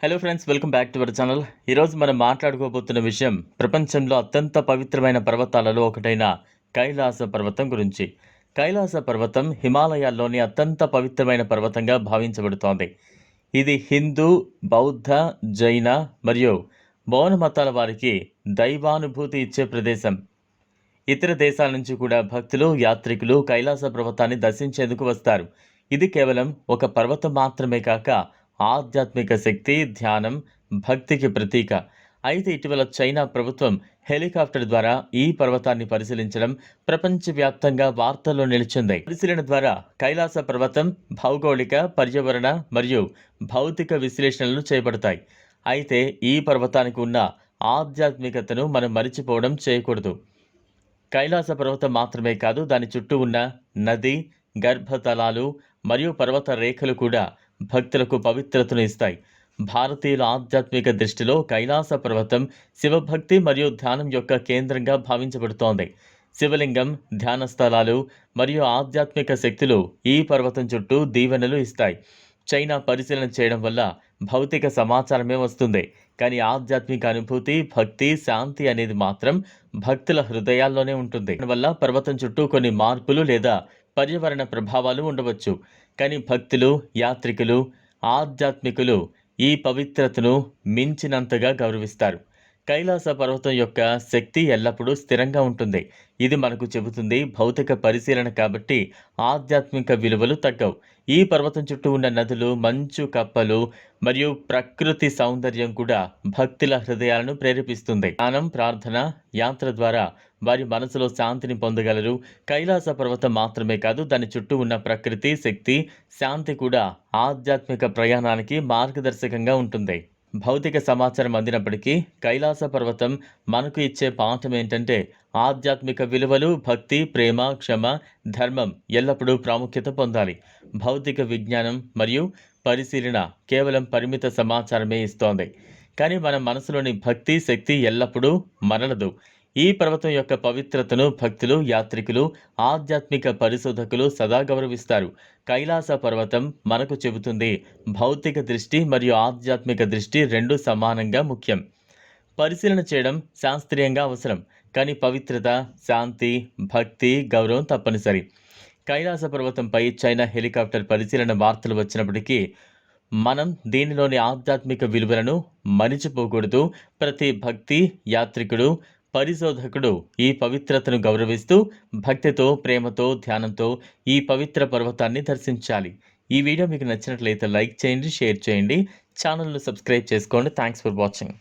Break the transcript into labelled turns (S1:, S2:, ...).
S1: Hello friends, welcome back to our channel. ఈరోజు మనం మాట్లాడుకోబోతున్న విషయం ప్రపంచంలో అత్యంత పవిత్రమైన పర్వతాలలో ఒకటైన కైలాస పర్వతం గురించి. కైలాస పర్వతం హిమాలయాల్లోని అత్యంత పవిత్రమైన పర్వతంగా భావించబడుతోంది. ఇది హిందూ, బౌద్ధ, జైన మరియు బౌద్ధ మతాల వారికి దైవానుభూతి ఇచ్చే ప్రదేశం. ఇతర దేశాల నుంచి కూడా భక్తులు, యాత్రికులు కైలాస పర్వతాన్ని దర్శించేందుకు వస్తారు. ఇది కేవలం ఒక పర్వతం మాత్రమే కాక ఆధ్యాత్మిక శక్తి, ధ్యానం, భక్తికి ప్రతీక. అయితే ఇటీవల చైనా ప్రభుత్వం హెలికాప్టర్ ద్వారా ఈ పర్వతాన్ని పరిశీలించడం ప్రపంచవ్యాప్తంగా వార్తల్లో నిలిచింది. పరిశీలన ద్వారా కైలాస పర్వతం భౌగోళిక, పర్యావరణ మరియు భౌతిక విశ్లేషణలు చేపడతాయి. అయితే ఈ పర్వతానికి ఉన్న ఆధ్యాత్మికతను మనం మరిచిపోవడం చేయకూడదు. కైలాస పర్వతం మాత్రమే కాదు, దాని చుట్టూ ఉన్న నది, గర్భతలాలు మరియు పర్వత రేఖలు కూడా భక్తులకు పవిత్రతను ఇస్తాయి. భారతీయుల ఆధ్యాత్మిక దృష్టిలో కైలాస పర్వతం శివభక్తి మరియు ధ్యానం యొక్క కేంద్రంగా భావించబడుతోంది. శివలింగం, ధ్యాన స్థలాలు మరియు ఆధ్యాత్మిక శక్తులు ఈ పర్వతం చుట్టూ దీవెనలు ఇస్తాయి. చైనా పరిశీలన చేయడం వల్ల భౌతిక సమాచారమే వస్తుంది, కానీ ఆధ్యాత్మిక అనుభూతి, భక్తి, శాంతి అనేది మాత్రం భక్తుల హృదయాల్లోనే ఉంటుంది. దానివల్ల పర్వతం చుట్టూ కొన్ని మార్పులు లేదా పర్యావరణ ప్రభావాలు ఉండవచ్చు, కానీ భక్తులు, యాత్రికులు, ఆధ్యాత్మికులు ఈ పవిత్రతను మించినంతగా గౌరవిస్తారు. కైలాస పర్వతం యొక్క శక్తి ఎల్లప్పుడూ స్థిరంగా ఉంటుంది. ఇది మనకు చెబుతుంది భౌతిక పరిశీలన కాబట్టి ఆధ్యాత్మిక విలువలు తగ్గవు. ఈ పర్వతం చుట్టూ ఉన్న నదులు, మంచు కప్పలు మరియు ప్రకృతి సౌందర్యం కూడా భక్తుల హృదయాలను ప్రేరేపిస్తుంది. ధ్యానం, ప్రార్థన, యాత్ర ద్వారా వారి మనసులో శాంతిని పొందగలరు. కైలాస పర్వతం మాత్రమే కాదు, దాని చుట్టూ ఉన్న ప్రకృతి, శక్తి, శాంతి కూడా ఆధ్యాత్మిక ప్రయాణానికి మార్గదర్శకంగా ఉంటుంది. భౌతిక సమాచారం అందినప్పటికీ కైలాస పర్వతం మనకు ఇచ్చే పాఠం ఏంటంటే ఆధ్యాత్మిక విలువలు, భక్తి, ప్రేమ, క్షమ, ధర్మం ఎల్లప్పుడూ ప్రాముఖ్యత పొందాలి. భౌతిక విజ్ఞానం మరియు పరిశీలన కేవలం పరిమిత సమాచారమే ఇస్తోంది, కానీ మన మనసులోని భక్తి, శక్తి ఎల్లప్పుడూ మరలదు. ఈ పర్వతం యొక్క పవిత్రతను భక్తులు, యాత్రికులు, ఆధ్యాత్మిక పరిశోధకులు సదా గౌరవిస్తారు. కైలాస పర్వతం మనకు చెబుతుంది భౌతిక దృష్టి మరియు ఆధ్యాత్మిక దృష్టి రెండూ సమానంగా ముఖ్యం. పరిశీలన చేయడం శాస్త్రీయంగా అవసరం, కానీ పవిత్రత, శాంతి, భక్తి, గౌరవం తప్పనిసరి. కైలాస పర్వతంపై చైనా హెలికాప్టర్ పరిశీలన వార్తలు వచ్చినప్పటికీ మనం దీనిలోని ఆధ్యాత్మిక విలువలను మరిచిపోకూడదు. ప్రతి భక్తి, యాత్రికుడు, పరిశోధకుడు ఈ పవిత్రతను గౌరవిస్తూ భక్తితో, ప్రేమతో, ధ్యానంతో ఈ పవిత్ర పర్వతాన్ని దర్శించాలి. ఈ వీడియో మీకు నచ్చినట్లయితే లైక్ చేయండి, షేర్ చేయండి, ఛానల్ను సబ్స్క్రైబ్ చేసుకోండి. Thanks for watching.